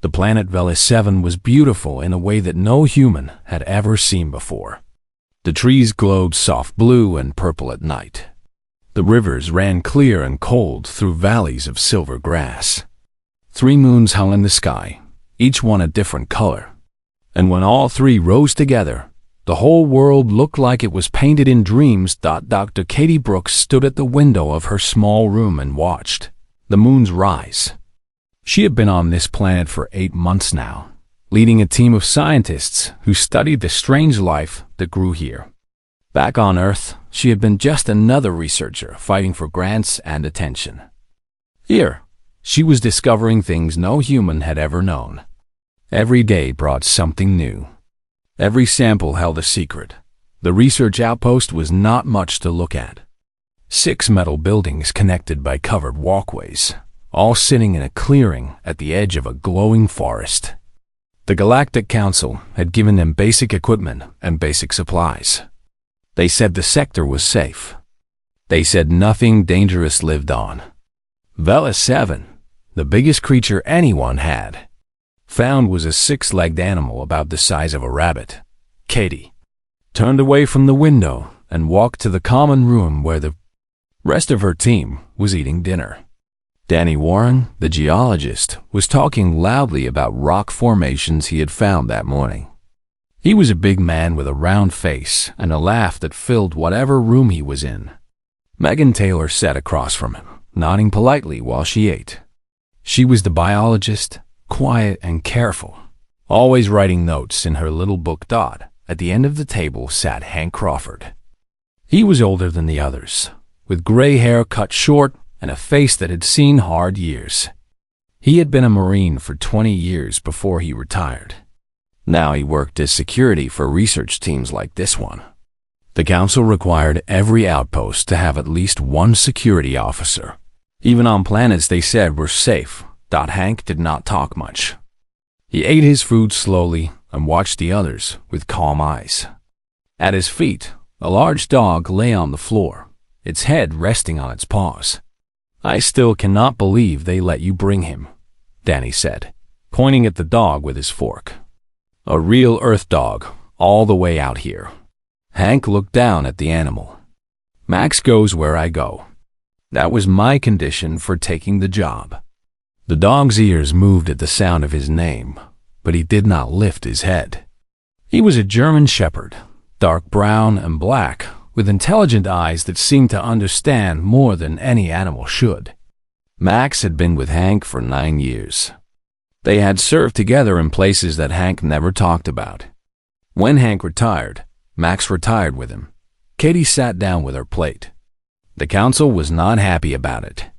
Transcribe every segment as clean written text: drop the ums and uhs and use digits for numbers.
The planet Velis 7 was beautiful in a way that no human had ever seen before. The trees glowed soft blue and purple at night. The rivers ran clear and cold through valleys of silver grass. 3 moons hung in the sky, each one a different color. And when all 3 rose together, the whole world looked like it was painted in dreams. Dr. Katie Brooks stood at the window of her small room and watched the moons rise. She had been on this planet for 8 months now, leading a team of scientists who studied the strange life that grew here. Back on Earth, she had been just another researcher fighting for grants and attention. Here, she was discovering things no human had ever known. Every day brought something new. Every sample held a secret. The research outpost was not much to look at. 6 metal buildings connected by covered walkways, all sitting in a clearing at the edge of a glowing forest. The Galactic Council had given them basic equipment and basic supplies. They said the sector was safe. They said nothing dangerous lived on. Velis 7, the biggest creature anyone had found, was a 6-legged animal about the size of a rabbit. Katie turned away from the window and walked to the common room where the rest of her team was eating dinner. Danny Warren, the geologist, was talking loudly about rock formations he had found that morning. He was a big man with a round face and a laugh that filled whatever room he was in. Megan Taylor sat across from him, nodding politely while she ate. She was the biologist, quiet and careful, always writing notes in her little book. At the end of the table sat Hank Crawford. He was older than the others, with gray hair cut short and a face that had seen hard years. He had been a Marine for 20 years before he retired. Now he worked as security for research teams like this one. The council required every outpost to have at least 1 security officer, even on planets they said were safe. Hank did not talk much. He ate his food slowly and watched the others with calm eyes. At his feet, a large dog lay on the floor, its head resting on its paws. "I still cannot believe they let you bring him," Danny said, pointing at the dog with his fork. "A real Earth dog, all the way out here." Hank looked down at the animal. "Max goes where I go. That was my condition for taking the job." The dog's ears moved at the sound of his name, but he did not lift his head. He was a German shepherd, dark brown and black, with intelligent eyes that seemed to understand more than any animal should. Max had been with Hank for 9 years. They had served together in places that Hank never talked about. When Hank retired, Max retired with him. Katie sat down with her plate. The council was not happy about it.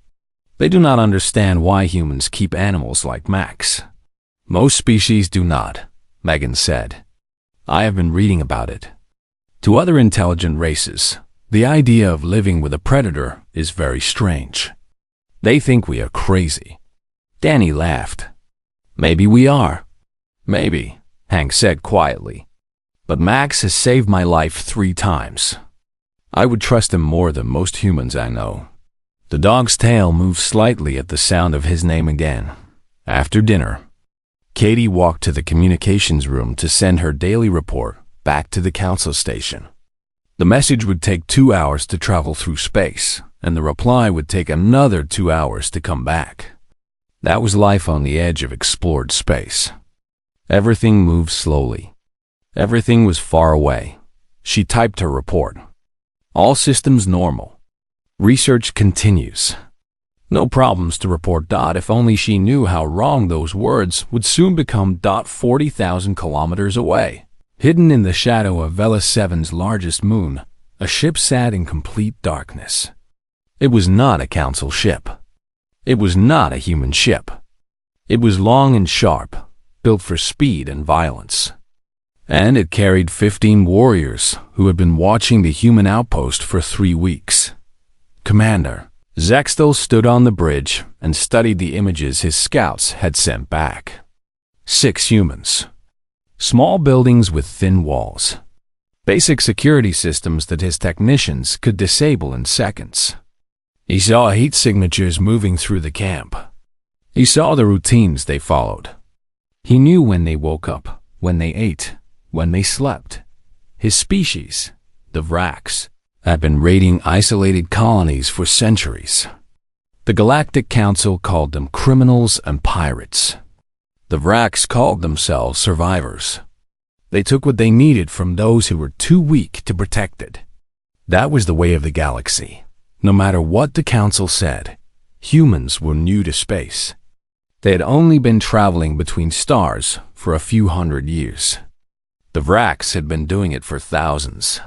They do not understand why humans keep animals like Max. "Most species do not," Megan said. "I have been reading about it. To other intelligent races, the idea of living with a predator is very strange. They think we are crazy." Danny laughed. "Maybe we are." "Maybe," Hank said quietly. "But Max has saved my life 3 times. I would trust him more than most humans I know." The dog's tail moved slightly at the sound of his name again. After dinner, Katie walked to the communications room to send her daily report back to the council station. The message would take 2 hours to travel through space, and the reply would take another 2 hours to come back. That was life on the edge of explored space. Everything moved slowly. Everything was far away. She typed her report. "All systems normal. Research continues." No problems to report. If only she knew how wrong those words would soon become. 40,000 kilometers away, hidden in the shadow of Velis 7's largest moon, a ship sat in complete darkness. It was not a council ship. It was not a human ship. It was long and sharp, built for speed and violence. And it carried 15 warriors who had been watching the human outpost for 3 weeks. Commander Zextel stood on the bridge and studied the images his scouts had sent back. 6 humans. Small buildings with thin walls. Basic security systems that his technicians could disable in seconds. He saw heat signatures moving through the camp. He saw the routines they followed. He knew when they woke up, when they ate, when they slept. His species, the Vraks, had been raiding isolated colonies for centuries. The Galactic Council called them criminals and pirates. The Vraks called themselves survivors. They took what they needed from those who were too weak to protect it. That was the way of the galaxy. No matter what the Council said, humans were new to space. They had only been traveling between stars for a few hundred years. The Vraks had been doing it for thousands.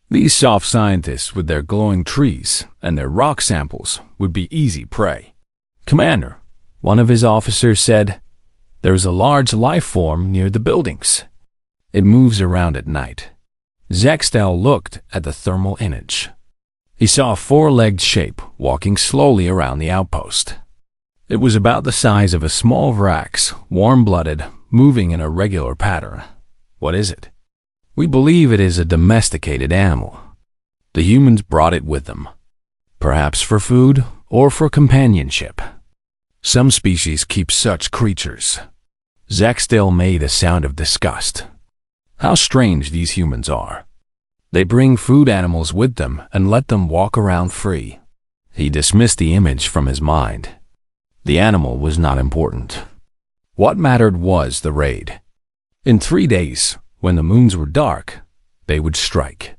These soft scientists with their glowing trees and their rock samples would be easy prey. "Commander," one of his officers said, "there is a large life form near the buildings. It moves around at night." Zextel looked at the thermal image. He saw a four-legged shape walking slowly around the outpost. It was about the size of a small Vrax, warm-blooded, moving in a regular pattern. "What is it?" "We believe it is a domesticated animal. The humans brought it with them, perhaps for food or for companionship. Some species keep such creatures." Zextel made a sound of disgust. How strange these humans are. They bring food animals with them and let them walk around free. He dismissed the image from his mind. The animal was not important. What mattered was the raid. In 3 days, when the moons were dark, they would strike.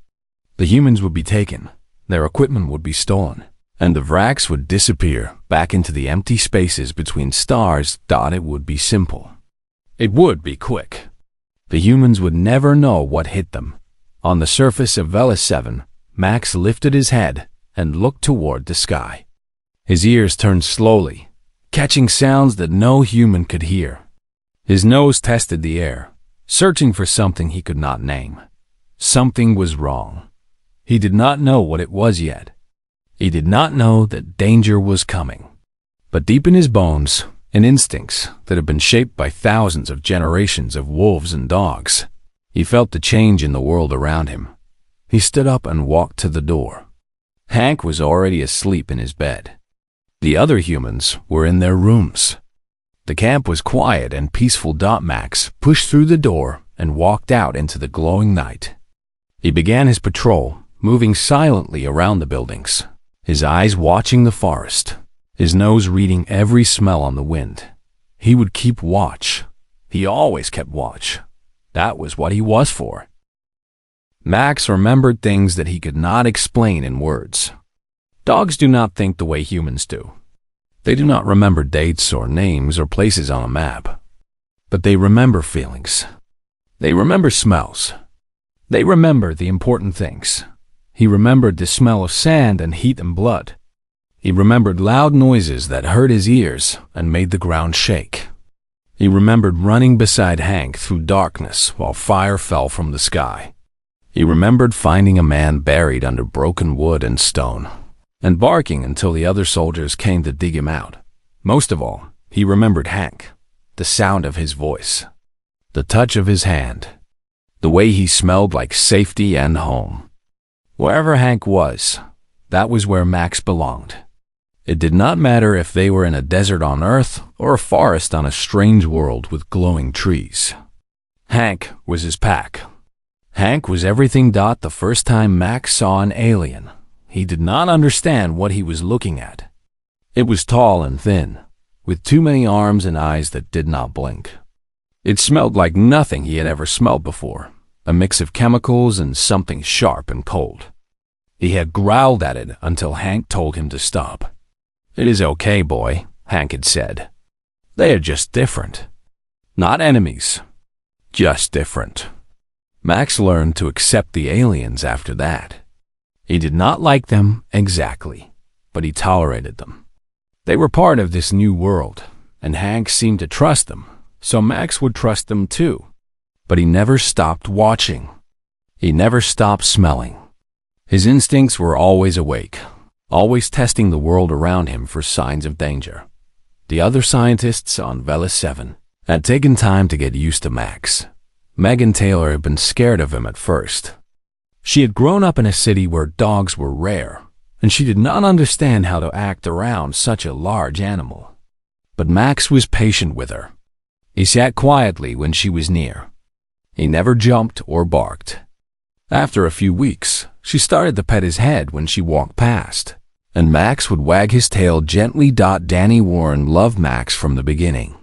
The humans would be taken, their equipment would be stolen, and the Vraks would disappear back into the empty spaces between stars. It would be simple. It would be quick. The humans would never know what hit them. On the surface of Velis 7, Max lifted his head and looked toward the sky. His ears turned slowly, catching sounds that no human could hear. His nose tested the air, searching for something he could not name. Something was wrong. He did not know what it was yet. He did not know that danger was coming. But deep in his bones, and instincts that had been shaped by thousands of generations of wolves and dogs, he felt the change in the world around him. He stood up and walked to the door. Hank was already asleep in his bed. The other humans were in their rooms. The camp was quiet and peaceful. Max pushed through the door and walked out into the glowing night. He began his patrol, moving silently around the buildings, his eyes watching the forest, his nose reading every smell on the wind. He would keep watch. He always kept watch. That was what he was for. Max remembered things that he could not explain in words. Dogs do not think the way humans do. They do not remember dates or names or places on a map. But they remember feelings. They remember smells. They remember the important things. He remembered the smell of sand and heat and blood. He remembered loud noises that hurt his ears and made the ground shake. He remembered running beside Hank through darkness while fire fell from the sky. He remembered finding a man buried under broken wood and stone, and barking until the other soldiers came to dig him out. Most of all, he remembered Hank, the sound of his voice, the touch of his hand, the way he smelled like safety and home. Wherever Hank was, that was where Max belonged. It did not matter if they were in a desert on Earth or a forest on a strange world with glowing trees. Hank was his pack. Hank was everything. The first time Max saw an alien, he did not understand what he was looking at. It was tall and thin, with too many arms and eyes that did not blink. It smelled like nothing he had ever smelled before, a mix of chemicals and something sharp and cold. He had growled at it until Hank told him to stop. "It is okay, boy," Hank had said. "They are just different. Not enemies, just different." Max learned to accept the aliens after that. He did not like them exactly, but he tolerated them. They were part of this new world, and Hank seemed to trust them, so Max would trust them too. But he never stopped watching. He never stopped smelling. His instincts were always awake, always testing the world around him for signs of danger. The other scientists on Velis 7 had taken time to get used to Max. Megan Taylor had been scared of him at first. She had grown up in a city where dogs were rare, and she did not understand how to act around such a large animal. But Max was patient with her. He sat quietly when she was near. He never jumped or barked. After a few weeks, she started to pet his head when she walked past, and Max would wag his tail gently. Danny Warren loved Max from the beginning.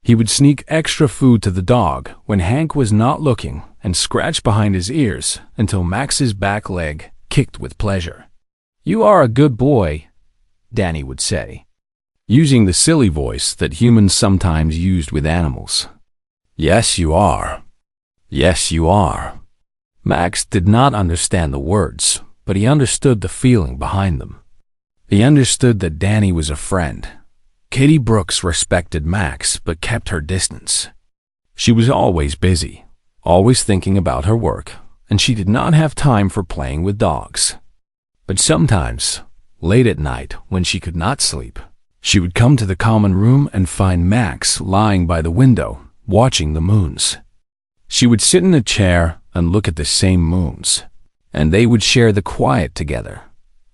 He would sneak extra food to the dog when Hank was not looking and scratch behind his ears until Max's back leg kicked with pleasure. "You are a good boy," Danny would say, using the silly voice that humans sometimes used with animals. "Yes, you are. Yes, you are." Max did not understand the words, but he understood the feeling behind them. He understood that Danny was a friend. Katie Brooks respected Max but kept her distance. She was always busy, always thinking about her work, and she did not have time for playing with dogs. But sometimes, late at night when she could not sleep, she would come to the common room and find Max lying by the window, watching the moons. She would sit in a chair and look at the same moons, and they would share the quiet together.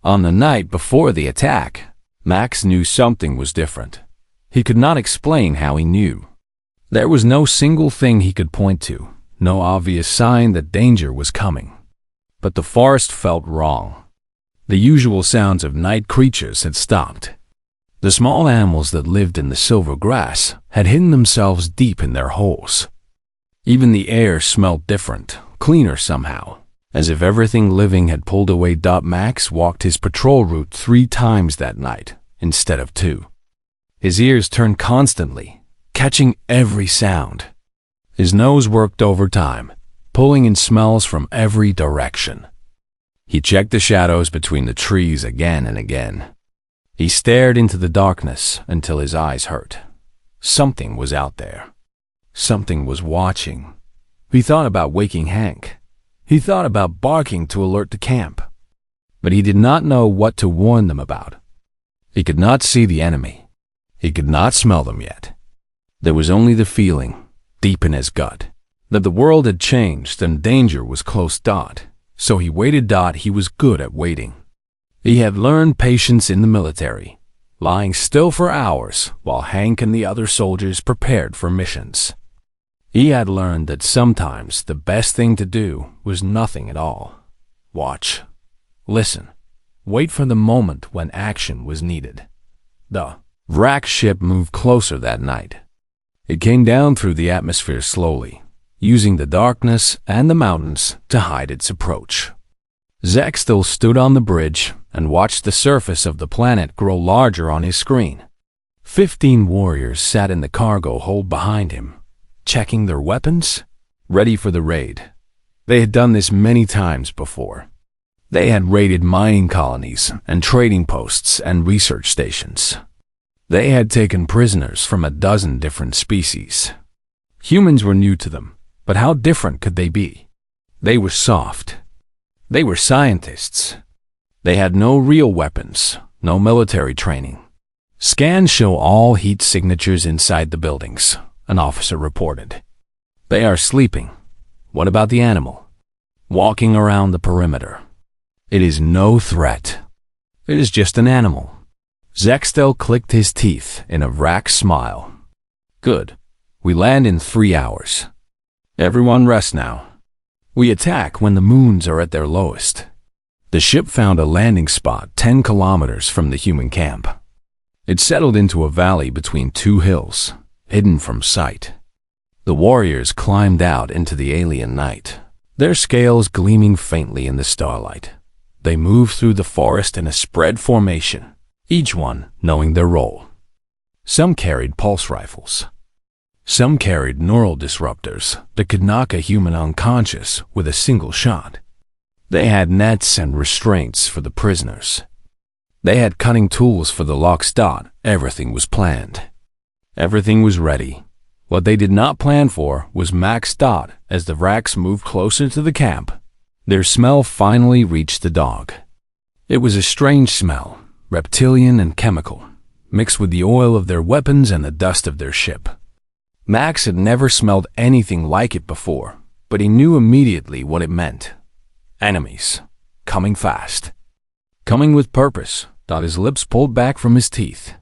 On the night before the attack, Max knew something was different. He could not explain how he knew. There was no single thing he could point to, no obvious sign that danger was coming. But the forest felt wrong. The usual sounds of night creatures had stopped. The small animals that lived in the silver grass had hidden themselves deep in their holes. Even the air smelled different, cleaner somehow, as if everything living had pulled away. Max walked his patrol route 3 times that night, instead of 2. His ears turned constantly, catching every sound. His nose worked overtime, pulling in smells from every direction. He checked the shadows between the trees again and again. He stared into the darkness until his eyes hurt. Something was out there. Something was watching. He thought about waking Hank. He thought about barking to alert the camp. But he did not know what to warn them about. He could not see the enemy. He could not smell them yet. There was only the feeling, deep in his gut, that the world had changed and danger was close. So he waited. He was good at waiting. He had learned patience in the military, lying still for hours while Hank and the other soldiers prepared for missions. He had learned that sometimes the best thing to do was nothing at all. Watch, listen, wait for the moment when action was needed. The wreck ship moved closer that night. It came down through the atmosphere slowly, using the darkness and the mountains to hide its approach. Zach still stood on the bridge and watched the surface of the planet grow larger on his screen. 15 warriors sat in the cargo hold behind him, checking their weapons, ready for the raid. They had done this many times before. They had raided mining colonies and trading posts and research stations. They had taken prisoners from a dozen different species. Humans were new to them, but how different could they be? They were soft. They were scientists. They had no real weapons, no military training. Scans show all heat signatures inside the buildings, an officer reported. They are sleeping. What about the animal? Walking around the perimeter. It is no threat. It is just an animal. Zextel clicked his teeth in a wrack smile. Good. We land in 3 hours. Everyone rest now. We attack when the moons are at their lowest. The ship found a landing spot 10 kilometers from the human camp. It settled into a valley between 2 hills, hidden from sight. The warriors climbed out into the alien night, their scales gleaming faintly in the starlight. They moved through the forest in a spread formation, each one knowing their role. Some carried pulse rifles. Some carried neural disruptors that could knock a human unconscious with a single shot. They had nets and restraints for the prisoners. They had cutting tools for the locks. Everything was planned. Everything was ready. What they did not plan for was Max. As the racks moved closer to the camp, their smell finally reached the dog. It was a strange smell, reptilian and chemical, mixed with the oil of their weapons and the dust of their ship. Max had never smelled anything like it before, but he knew immediately what it meant. Enemies. Coming fast. Coming with purpose. His lips pulled back from his teeth.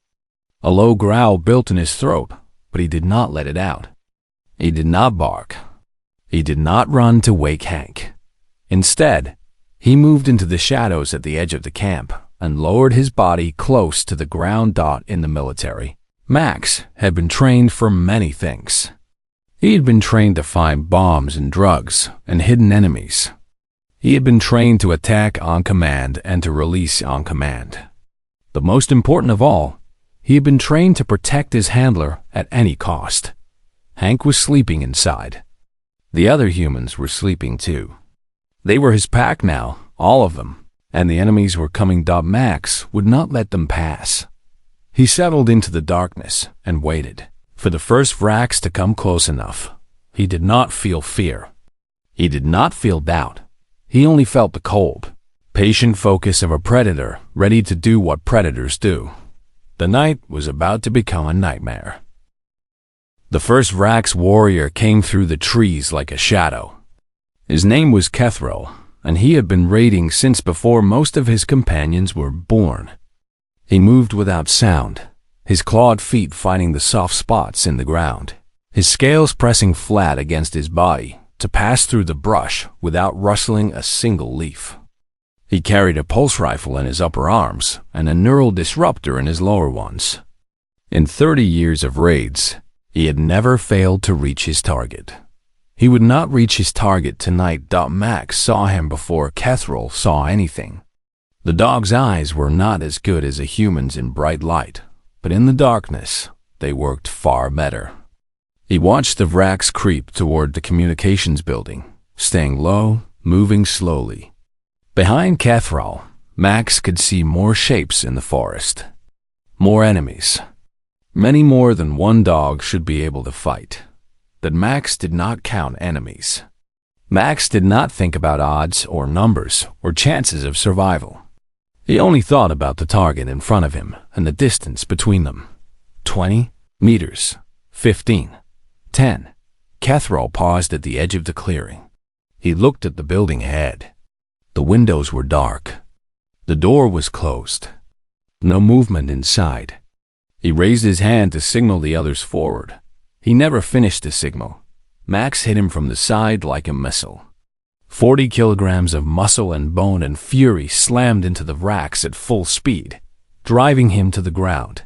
A low growl built in his throat, but he did not let it out. He did not bark. He did not run to wake Hank. Instead, he moved into the shadows at the edge of the camp and lowered his body close to the ground. In the military, Max had been trained for many things. He had been trained to find bombs and drugs and hidden enemies. He had been trained to attack on command and to release on command. But most important of all, he had been trained to protect his handler at any cost. Hank was sleeping inside. The other humans were sleeping too. They were his pack now, all of them, and the enemies were coming. Max would not let them pass. He settled into the darkness and waited for the first Vrax to come close enough. He did not feel fear. He did not feel doubt. He only felt the cold, patient focus of a predator ready to do what predators do. The night was about to become a nightmare. The first Vrax warrior came through the trees like a shadow. His name was Kethril, and he had been raiding since before most of his companions were born. He moved without sound, his clawed feet finding the soft spots in the ground, his scales pressing flat against his body to pass through the brush without rustling a single leaf. He carried a pulse rifle in his upper arms and a neural disruptor in his lower ones. In 30 years of raids, he had never failed to reach his target. He would not reach his target tonight. Max saw him before Kethril saw anything. The dog's eyes were not as good as a human's in bright light, but in the darkness, they worked far better. He watched the Vrax creep toward the communications building, staying low, moving slowly. Behind Kethril, Max could see more shapes in the forest. More enemies. Many more than one dog should be able to fight. But Max did not count enemies. Max did not think about odds or numbers or chances of survival. He only thought about the target in front of him and the distance between them. 20 meters. 15. 10. Kethril paused at the edge of the clearing. He looked at the building ahead. The windows were dark. The door was closed. No movement inside. He raised his hand to signal the others forward. He never finished the signal. Max hit him from the side like a missile. 40 kilograms of muscle and bone and fury slammed into the Vrax at full speed, driving him to the ground.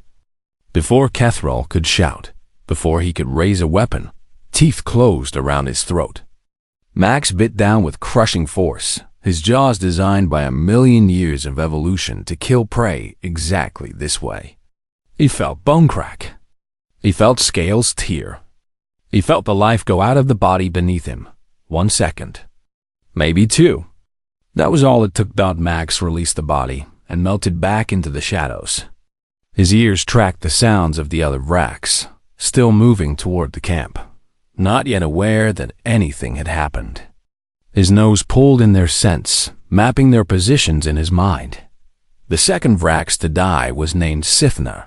Before Kethril could shout, before he could raise a weapon, teeth closed around his throat. Max bit down with crushing force, his jaws designed by a million years of evolution to kill prey exactly this way. He felt bone crack. He felt scales tear. He felt the life go out of the body beneath him. 1 second. Maybe 2. That was all it took. Max released the body and melted back into the shadows. His ears tracked the sounds of the other Vrax, still moving toward the camp, not yet aware that anything had happened. His nose pulled in their scents, mapping their positions in his mind. The second Vrax to die was named Sithna.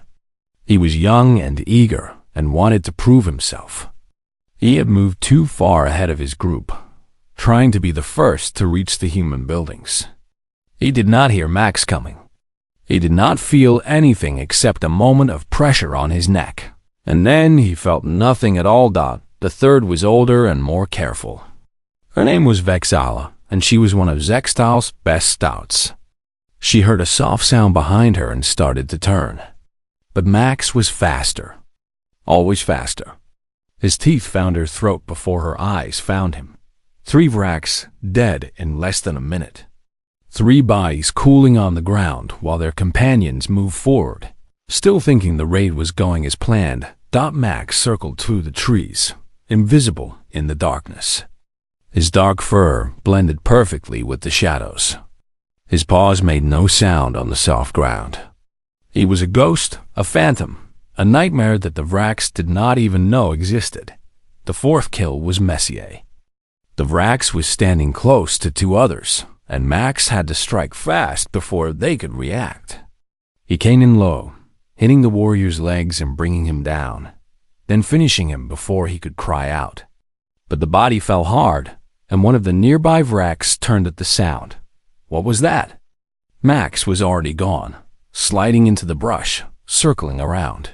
He was young and eager and wanted to prove himself. He had moved too far ahead of his group, trying to be the first to reach the human buildings. He did not hear Max coming. He did not feel anything except a moment of pressure on his neck. And then he felt nothing at all. The third was older and more careful. Her name was Vexala, and she was one of Zextal's best stouts. She heard a soft sound behind her and started to turn. But Max was faster. Always faster. His teeth found her throat before her eyes found him. 3 Vrax dead in less than a minute. 3 bodies cooling on the ground while their companions moved forward. Still thinking the raid was going as planned, Max circled through the trees, invisible in the darkness. His dark fur blended perfectly with the shadows. His paws made no sound on the soft ground. He was a ghost, a phantom, a nightmare that the Vrax did not even know existed. The 4th kill was Messier. The Vrax was standing close to 2 others, and Max had to strike fast before they could react. He came in low, hitting the warrior's legs and bringing him down, then finishing him before he could cry out. But the body fell hard, and one of the nearby Vrax turned at the sound. What was that? Max was already gone, sliding into the brush, circling around.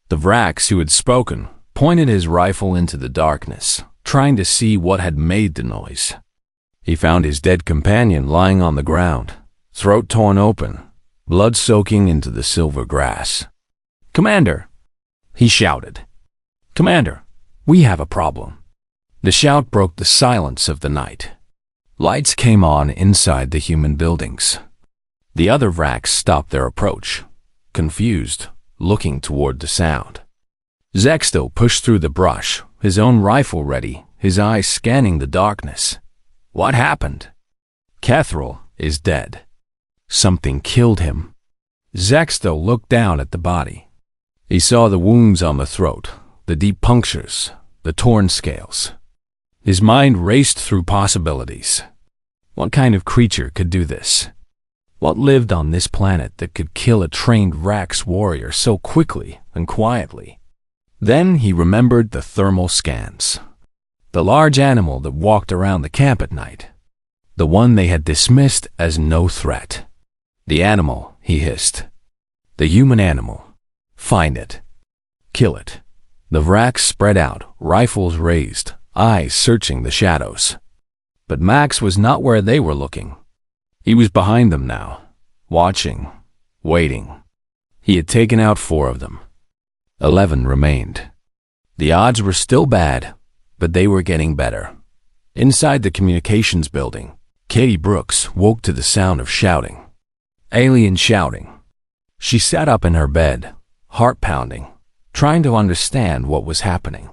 The Vrax who had spoken pointed his rifle into the darkness, trying to see what had made the noise. He found his dead companion lying on the ground, throat torn open, blood soaking into the silver grass. "Commander!" he shouted. "Commander, we have a problem." The shout broke the silence of the night. Lights came on inside the human buildings. The other Vraks stopped their approach, confused, looking toward the sound. Zexto pushed through the brush, his own rifle ready, his eyes scanning the darkness. "What happened?" "Kethril is dead. Something killed him." Zexto looked down at the body. He saw the wounds on the throat, the deep punctures, the torn scales. His mind raced through possibilities. What kind of creature could do this? What lived on this planet that could kill a trained Vrax warrior so quickly and quietly? Then he remembered the thermal scans. The large animal that walked around the camp at night. The one they had dismissed as no threat. "The animal," he hissed. "The human animal. Find it. Kill it." The Vraks spread out, rifles raised, eyes searching the shadows. But Max was not where they were looking. He was behind them now, watching, waiting. He had taken out 4 of them. 11 remained. The odds were still bad, but they were getting better. Inside the communications building, Katie Brooks woke to the sound of shouting. Alien shouting. She sat up in her bed, heart pounding, trying to understand what was happening.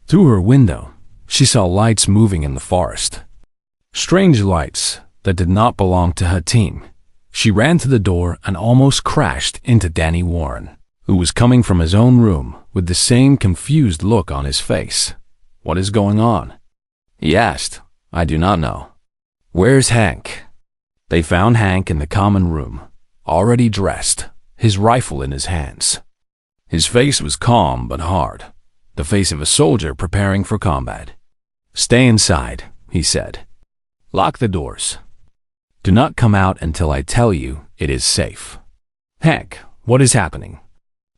Through her window, she saw lights moving in the forest. Strange lights that did not belong to her team. She ran to the door and almost crashed into Danny Warren, who was coming from his own room with the same confused look on his face. "What is going on?" he asked. "I do not know." "Where's Hank?" They found Hank in the common room, already dressed, his rifle in his hands. His face was calm but hard, the face of a soldier preparing for combat. "Stay inside," he said. "Lock the doors. Do not come out until I tell you it is safe." "Hank, what is happening?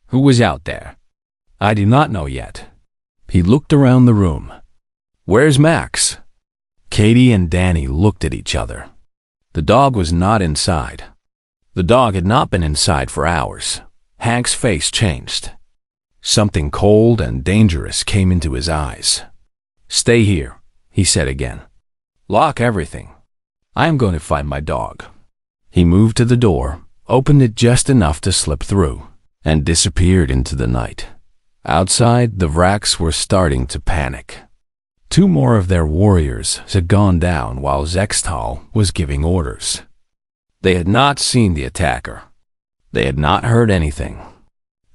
Who was out there?" "I do not know yet." He looked around the room. "Where's Max?" Katie and Danny looked at each other. The dog was not inside. The dog had not been inside for hours. Hank's face changed. Something cold and dangerous came into his eyes. "Stay here," he said again. "Lock everything. I am going to find my dog." He moved to the door, opened it just enough to slip through, and disappeared into the night. Outside, the Vraks were starting to panic. 2 more of their warriors had gone down while Zextal was giving orders. They had not seen the attacker. They had not heard anything.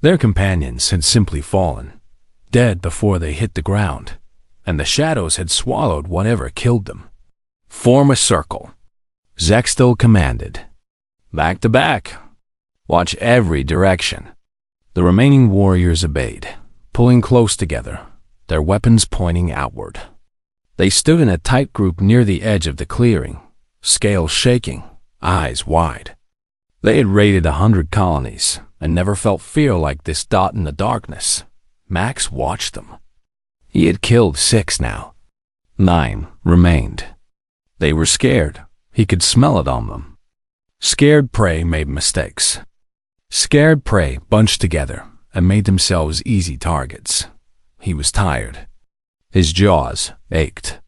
Their companions had simply fallen, dead before they hit the ground, and the shadows had swallowed whatever killed them. "Form a circle," Zextal commanded. "Back to back. Watch every direction." The remaining warriors obeyed, pulling close together, their weapons pointing outward. They stood in a tight group near the edge of the clearing, scales shaking, eyes wide. They had raided 100 colonies and never felt fear like this dot in the darkness. Max watched them. He had killed 6 now. 9 remained. They were scared. He could smell it on them. Scared prey made mistakes. Scared prey bunched together and made themselves easy targets. He was tired. His jaws ached.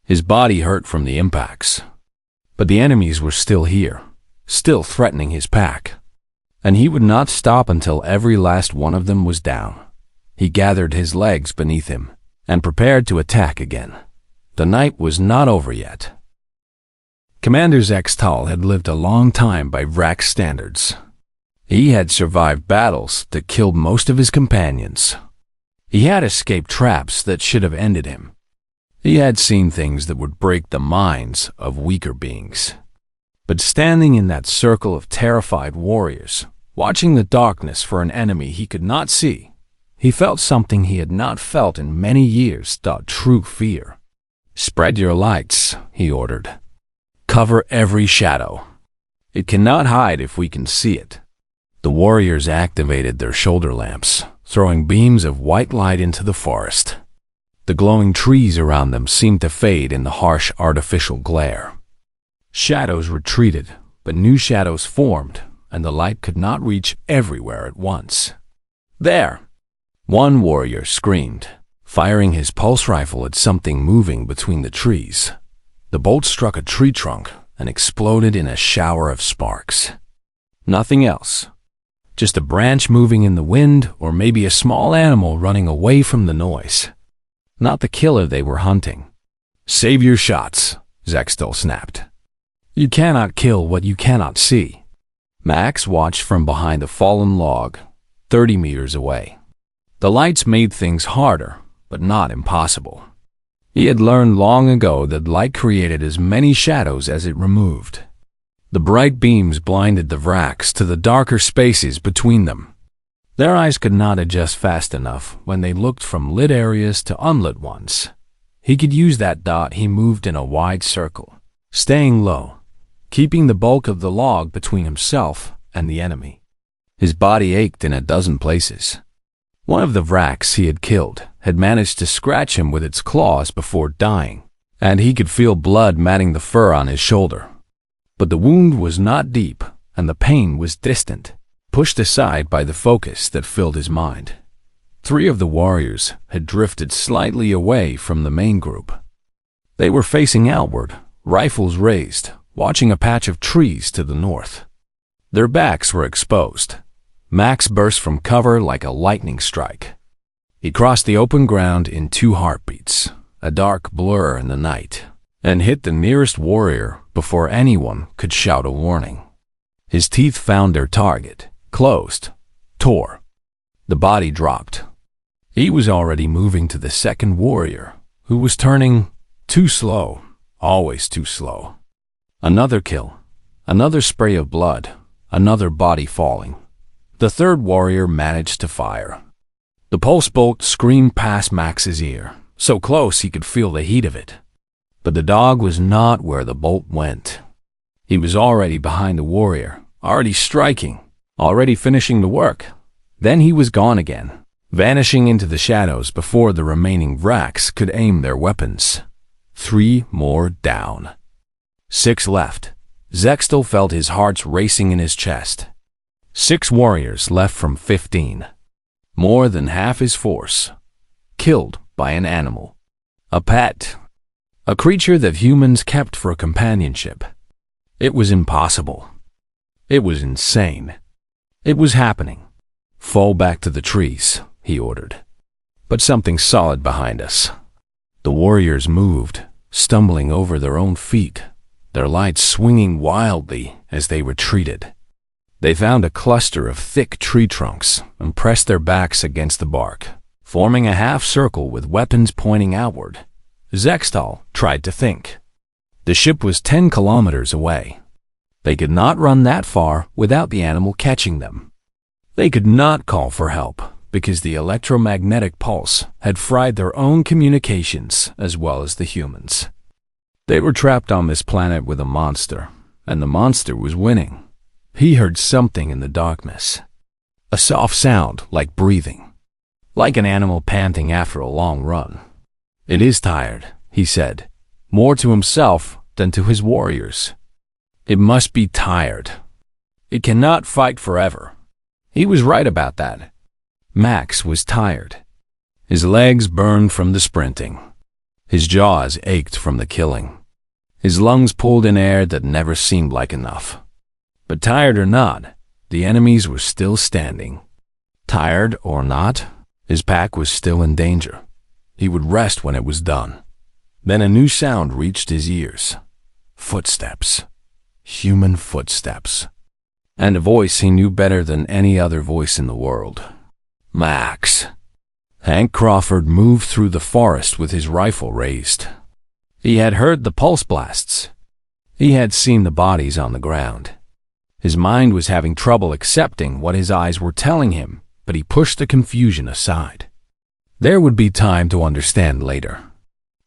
His body hurt from the impacts. But the enemies were still here, still threatening his pack. And he would not stop until every last one of them was down. He gathered his legs beneath him and prepared to attack again. The night was not over yet. Commander Zextal had lived a long time by Vrax standards. He had survived battles that killed most of his companions. He had escaped traps that should have ended him. He had seen things that would break the minds of weaker beings. But standing in that circle of terrified warriors, watching the darkness for an enemy he could not see, he felt something he had not felt in many years, true fear. "Spread your lights," he ordered. "Cover every shadow. It cannot hide if we can see it." The warriors activated their shoulder lamps, throwing beams of white light into the forest. The glowing trees around them seemed to fade in the harsh artificial glare. Shadows retreated, but new shadows formed, and the light could not reach everywhere at once. "There!" one warrior screamed, firing his pulse rifle at something moving between the trees. The bolt struck a tree trunk and exploded in a shower of sparks. Nothing else. Just a branch moving in the wind, or maybe a small animal running away from the noise. Not the killer they were hunting. "Save your shots," Zextal snapped. "You cannot kill what you cannot see." Max watched from behind a fallen log, 30 meters away. The lights made things harder, but not impossible. He had learned long ago that light created as many shadows as it removed. The bright beams blinded the Vraks to the darker spaces between them. Their eyes could not adjust fast enough when they looked from lit areas to unlit ones. He could use that dot. He moved in a wide circle, staying low, keeping the bulk of the log between himself and the enemy. His body ached in a dozen places. One of the Vraks he had killed had managed to scratch him with its claws before dying, and he could feel blood matting the fur on his shoulder. But the wound was not deep, and the pain was distant, pushed aside by the focus that filled his mind. 3 of the warriors had drifted slightly away from the main group. They were facing outward, rifles raised, watching a patch of trees to the north. Their backs were exposed. Max burst from cover like a lightning strike. He crossed the open ground in 2 heartbeats, a dark blur in the night, and hit the nearest warrior before anyone could shout a warning. His teeth found their target, closed, tore. The body dropped. He was already moving to the second warrior, who was turning too slow, always too slow. Another kill, another spray of blood, another body falling. The third warrior managed to fire. The pulse bolt screamed past Max's ear, so close he could feel the heat of it. But the dog was not where the bolt went. He was already behind the warrior, already striking, already finishing the work. Then he was gone again, vanishing into the shadows before the remaining Vraks could aim their weapons. 3 more down. 6 left. Zextal felt his heart racing in his chest. 6 warriors left from 15. More than half his force. Killed by an animal. A pet. A creature that humans kept for companionship. It was impossible. It was insane. It was happening. "Fall back to the trees," he ordered. But something solid behind us. The warriors moved, stumbling over their own feet, their lights swinging wildly as they retreated. They found a cluster of thick tree trunks and pressed their backs against the bark, forming a half circle with weapons pointing outward. Zextal tried to think. The ship was 10 kilometers away. They could not run that far without the animal catching them. They could not call for help because the electromagnetic pulse had fried their own communications as well as the humans. They were trapped on this planet with a monster, and the monster was winning. He heard something in the darkness. A soft sound like breathing, like an animal panting after a long run. "It is tired," he said, more to himself than to his warriors. "It must be tired. It cannot fight forever." He was right about that. Max was tired. His legs burned from the sprinting. His jaws ached from the killing. His lungs pulled in air that never seemed like enough. But tired or not, the enemies were still standing. Tired or not, his pack was still in danger. He would rest when it was done. Then a new sound reached his ears. Footsteps. Human footsteps. And a voice he knew better than any other voice in the world. "Max." Hank Crawford moved through the forest with his rifle raised. He had heard the pulse blasts. He had seen the bodies on the ground. His mind was having trouble accepting what his eyes were telling him, but he pushed the confusion aside. There would be time to understand later.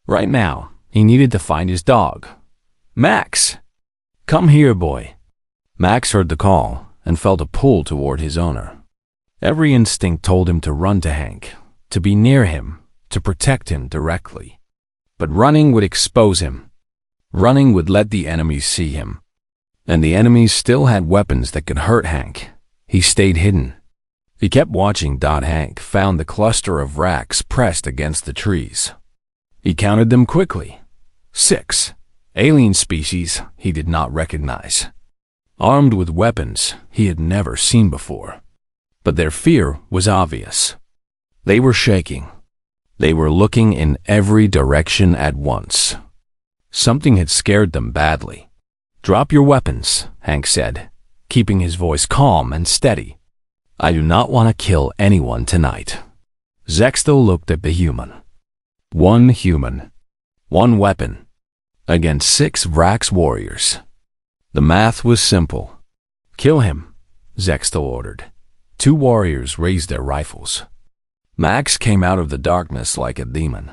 Right now, he needed to find his dog. "Max! Come here, boy." Max heard the call and felt a pull toward his owner. Every instinct told him to run to Hank, to be near him, to protect him directly. But running would expose him. Running would let the enemies see him. And the enemies still had weapons that could hurt Hank. He stayed hidden. He kept watching. Hank found the cluster of racks pressed against the trees. He counted them quickly. 6. Alien species he did not recognize. Armed with weapons he had never seen before. But their fear was obvious. They were shaking. They were looking in every direction at once. Something had scared them badly. "Drop your weapons," Hank said, keeping his voice calm and steady. "I do not want to kill anyone tonight." Zextel looked at the human. One human. One weapon. Against 6 Vrax warriors. The math was simple. "Kill him," Zextel ordered. 2 warriors raised their rifles. Max came out of the darkness like a demon.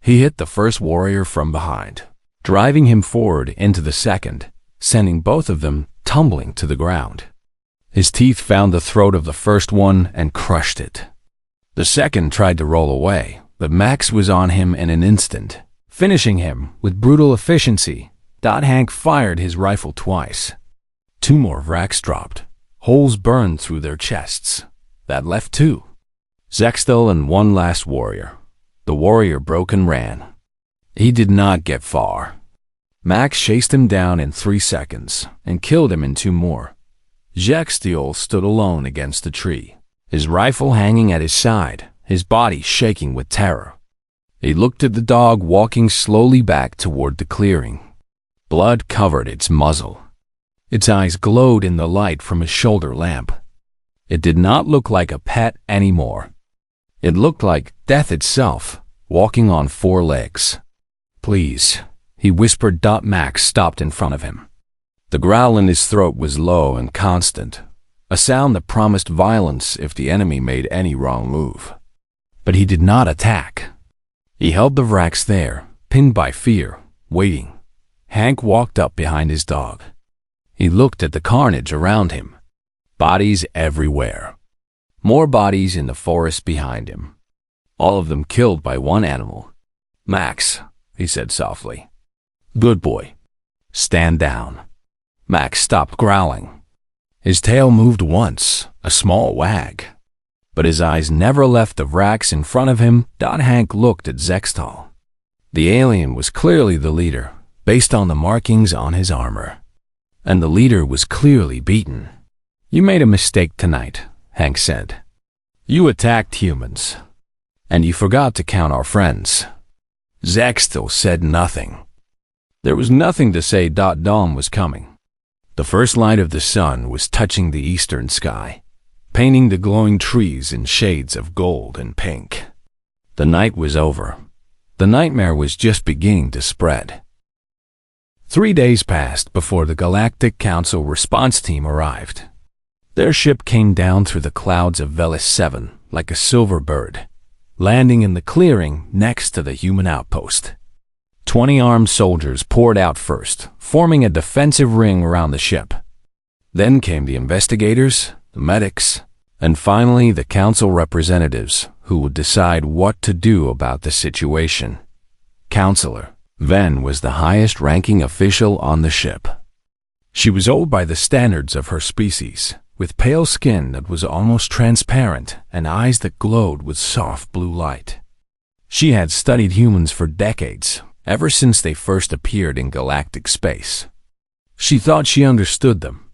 He hit the first warrior from behind, driving him forward into the second, sending both of them tumbling to the ground. His teeth found the throat of the first one and crushed it. The second tried to roll away, but Max was on him in an instant, finishing him with brutal efficiency. Hank fired his rifle twice. 2 more Vrax dropped. Holes burned through their chests. That left 2. Zextel and 1 last warrior. The warrior broke and ran. He did not get far. Max chased him down in 3 seconds and killed him in 2 more. Zextel stood alone against the tree, his rifle hanging at his side, his body shaking with terror. He looked at the dog walking slowly back toward the clearing. Blood covered its muzzle. Its eyes glowed in the light from his shoulder lamp. It did not look like a pet anymore. It looked like death itself, walking on 4 legs. "Please," he whispered. Max stopped in front of him. The growl in his throat was low and constant, a sound that promised violence if the enemy made any wrong move. But he did not attack. He held the Vrax there, pinned by fear, waiting. Hank walked up behind his dog. He looked at the carnage around him. Bodies everywhere. More bodies in the forest behind him. All of them killed by one animal. "Max," he said softly. "Good boy. Stand down." Max stopped growling. His tail moved once, a small wag. But his eyes never left the Vrax in front of him. Hank looked at Zextal. The alien was clearly the leader, based on the markings on his armor. And the leader was clearly beaten. "You made a mistake tonight," Hank said. "You attacked humans. And you forgot to count our friends." Zextal said nothing. There was nothing to say. Dawn was coming. The first light of the sun was touching the eastern sky, painting the glowing trees in shades of gold and pink. The night was over. The nightmare was just beginning to spread. 3 days passed before the Galactic Council response team arrived. Their ship came down through the clouds of Velis 7 like a silver bird, landing in the clearing next to the human outpost. 20 armed soldiers poured out first, forming a defensive ring around the ship. Then came the investigators, the medics, and finally the council representatives who would decide what to do about the situation. Counselor Ven was the highest-ranking official on the ship. She was old by the standards of her species, with pale skin that was almost transparent and eyes that glowed with soft blue light. She had studied humans for decades, ever since they first appeared in galactic space. She thought she understood them.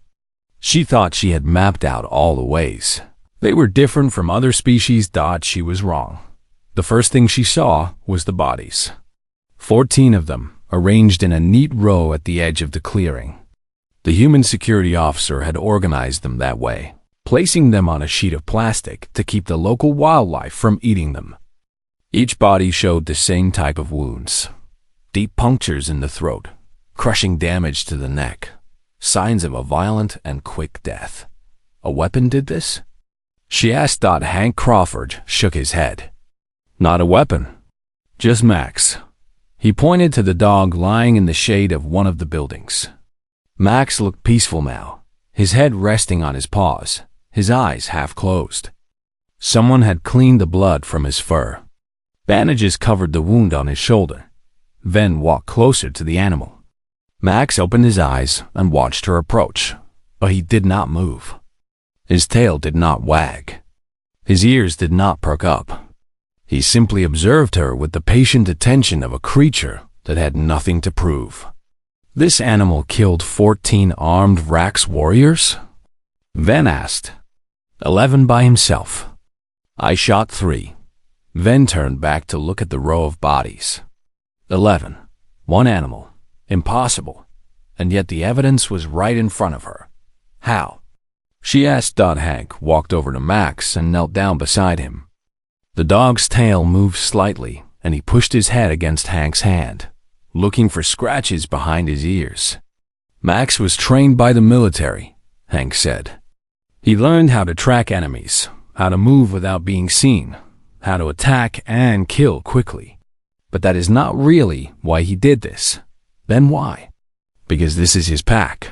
She thought she had mapped out all the ways. They were different from other species. She was wrong. The first thing she saw was the bodies. 14 of them, arranged in a neat row at the edge of the clearing. The human security officer had organized them that way, placing them on a sheet of plastic to keep the local wildlife from eating them. Each body showed the same type of wounds. Deep punctures in the throat, crushing damage to the neck, signs of a violent and quick death. A weapon did this? She asked. Hank Crawford shook his head. Not a weapon, just Max. He pointed to the dog lying in the shade of one of the buildings. Max looked peaceful now, his head resting on his paws, his eyes half closed. Someone had cleaned the blood from his fur. Bandages covered the wound on his shoulder. Ven walked closer to the animal. Max opened his eyes and watched her approach, but he did not move. His tail did not wag. His ears did not perk up. He simply observed her with the patient attention of a creature that had nothing to prove. This animal killed 14 armed Vrax warriors? Ven asked. 11 by himself. I shot 3. Ven turned back to look at the row of bodies. 11. One animal. Impossible. And yet the evidence was right in front of her. How? She asked. Hank walked over to Max and knelt down beside him. The dog's tail moved slightly, and he pushed his head against Hank's hand, looking for scratches behind his ears. Max was trained by the military, Hank said. He learned how to track enemies, how to move without being seen, how to attack and kill quickly. But that is not really why he did this. Then why? Because this is his pack.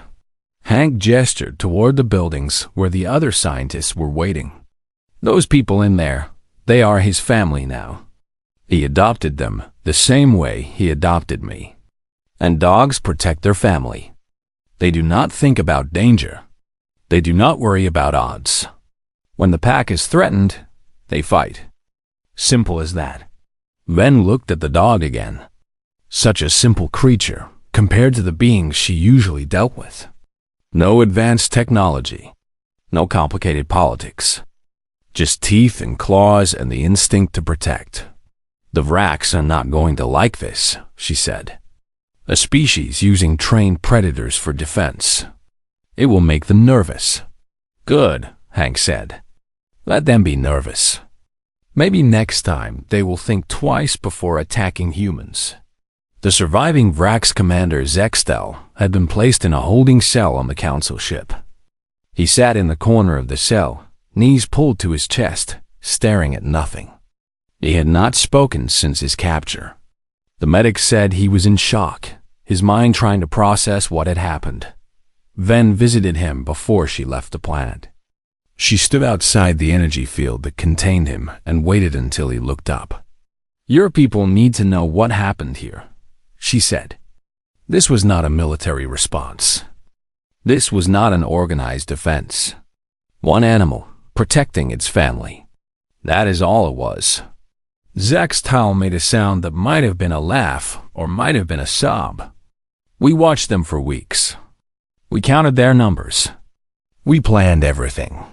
Hank gestured toward the buildings where the other scientists were waiting. Those people in there, they are his family now. He adopted them the same way he adopted me. And dogs protect their family. They do not think about danger. They do not worry about odds. When the pack is threatened, they fight. Simple as that. Ven looked at the dog again. Such a simple creature compared to the beings she usually dealt with. No advanced technology. No complicated politics. Just teeth and claws and the instinct to protect. The Vrax are not going to like this, she said. A species using trained predators for defense. It will make them nervous. Good, Hank said. Let them be nervous. Maybe next time they will think twice before attacking humans. The surviving Vrax commander Zextel had been placed in a holding cell on the council ship. He sat in the corner of the cell, knees pulled to his chest, staring at nothing. He had not spoken since his capture. The medic said he was in shock, his mind trying to process what had happened. Ven visited him before she left the planet. She stood outside the energy field that contained him and waited until he looked up. Your people need to know what happened here, she said. This was not a military response. This was not an organized defense. One animal protecting its family. That is all it was. Zextal made a sound that might have been a laugh or might have been a sob. We watched them for weeks. We counted their numbers. We planned everything.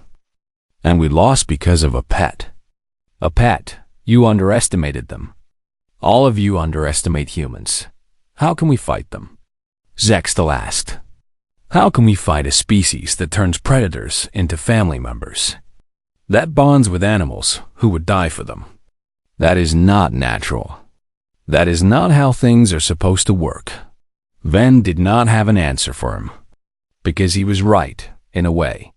And we lost because of a pet. A pet. You underestimated them. All of you underestimate humans. How can we fight them? Zextal asked. How can we fight a species that turns predators into family members? That bonds with animals who would die for them. That is not natural. That is not how things are supposed to work. Ven did not have an answer for him. Because he was right, in a way.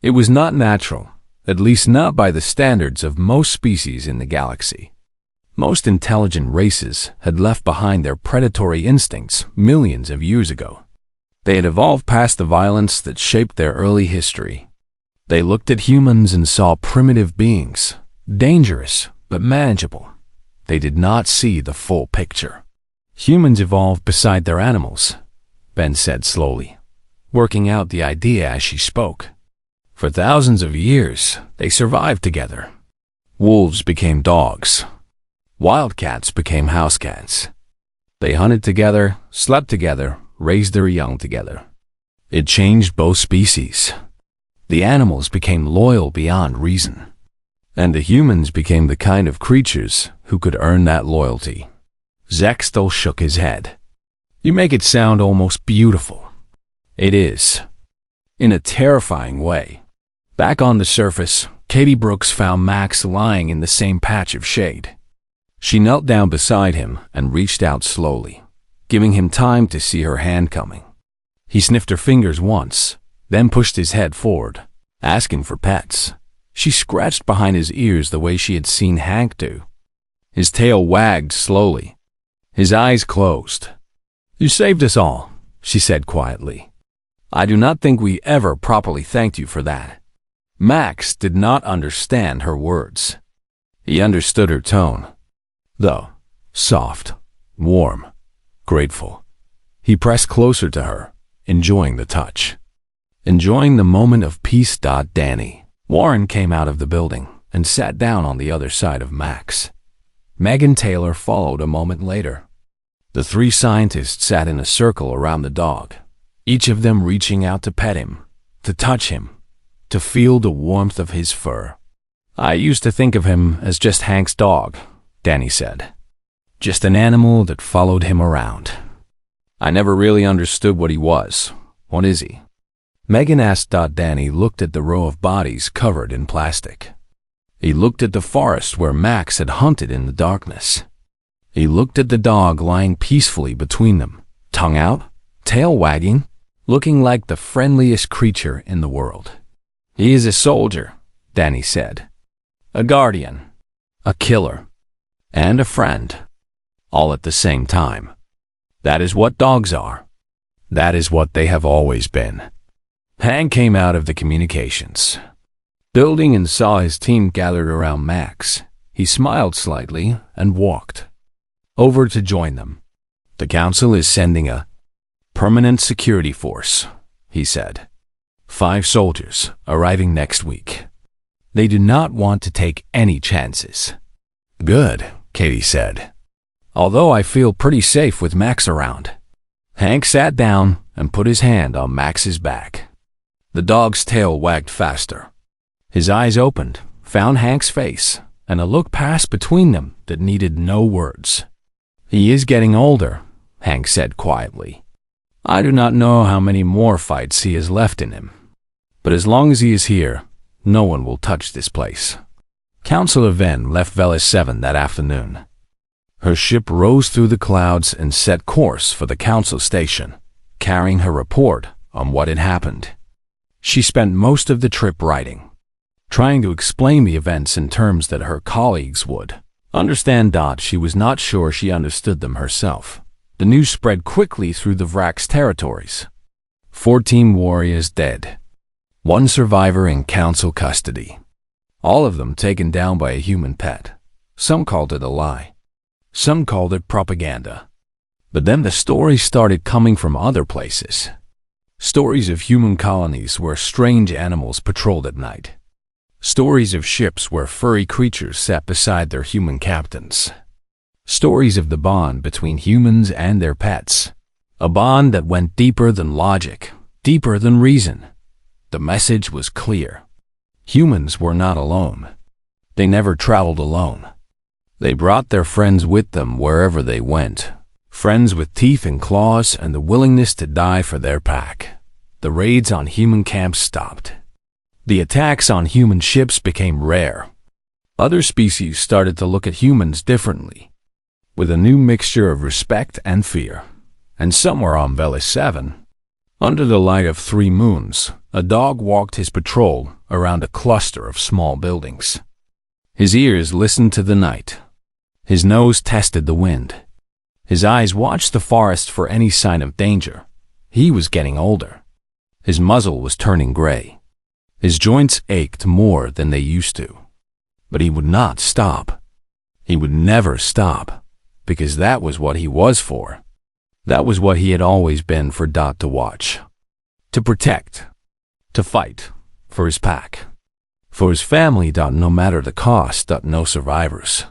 It was not natural, at least not by the standards of most species in the galaxy. Most intelligent races had left behind their predatory instincts millions of years ago. They had evolved past the violence that shaped their early history. They looked at humans and saw primitive beings, dangerous but manageable. They did not see the full picture. Humans evolved beside their animals, Ben said slowly, working out the idea as she spoke. For thousands of years, they survived together. Wolves became dogs. Wildcats became house cats. They hunted together, slept together, raised their young together. It changed both species. The animals became loyal beyond reason. And the humans became the kind of creatures who could earn that loyalty. Zextal shook his head. You make it sound almost beautiful. It is. In a terrifying way. Back on the surface, Katie Brooks found Max lying in the same patch of shade. She knelt down beside him and reached out slowly, giving him time to see her hand coming. He sniffed her fingers once, then pushed his head forward, asking for pets. She scratched behind his ears the way she had seen Hank do. His tail wagged slowly. His eyes closed. You saved us all, she said quietly. I do not think we ever properly thanked you for that. Max did not understand her words. He understood her tone, though soft, warm, grateful. He pressed closer to her, enjoying the touch, enjoying the moment of peace. Danny Warren came out of the building and sat down on the other side of Max. Megan Taylor followed a moment later. The three scientists sat in a circle around the dog, each of them reaching out to pet him, to touch him, to feel the warmth of his fur. "I used to think of him as just Hank's dog," Danny said. "Just an animal that followed him around. I never really understood what he was. What is he?" Megan asked. Danny looked at the row of bodies covered in plastic. He looked at the forest where Max had hunted in the darkness. He looked at the dog lying peacefully between them, tongue out, tail wagging, looking like the friendliest creature in the world. "He is a soldier," Danny said. "A guardian, a killer, and a friend, all at the same time. That is what dogs are. That is what they have always been." Hank came out of the communications building and saw his team gathered around Max. He smiled slightly and walked over to join them. "The council is sending a permanent security force," he said. 5 soldiers arriving next week. They do not want to take any chances." "Good," Katie said. "Although I feel pretty safe with Max around." Hank sat down and put his hand on Max's back. The dog's tail wagged faster. His eyes opened, found Hank's face, and a look passed between them that needed no words. "He is getting older," Hank said quietly. "I do not know how many more fights he has left in him. But as long as he is here, no one will touch this place." Councilor Venn left Velis 7 that afternoon. Her ship rose through the clouds and set course for the council station, carrying her report on what had happened. She spent most of the trip writing, trying to explain the events in terms that her colleagues would understand. She was not sure she understood them herself. The news spread quickly through the Vrax territories. 14 warriors dead. 1 survivor in council custody. All of them taken down by a human pet. Some called it a lie. Some called it propaganda. But then the stories started coming from other places. Stories of human colonies where strange animals patrolled at night. Stories of ships where furry creatures sat beside their human captains. Stories of the bond between humans and their pets. A bond that went deeper than logic, deeper than reason. The message was clear. Humans were not alone. They never traveled alone. They brought their friends with them wherever they went. Friends with teeth and claws and the willingness to die for their pack. The raids on human camps stopped. The attacks on human ships became rare. Other species started to look at humans differently, with a new mixture of respect and fear. And somewhere on Velis 7, under the light of 3 moons, a dog walked his patrol around a cluster of small buildings. His ears listened to the night. His nose tested the wind. His eyes watched the forest for any sign of danger. He was getting older. His muzzle was turning gray. His joints ached more than they used to. But he would not stop. He would never stop, because that was what he was for. That was what he had always been for. To watch, to protect, to fight, for his pack, for his family. No matter the cost. No survivors.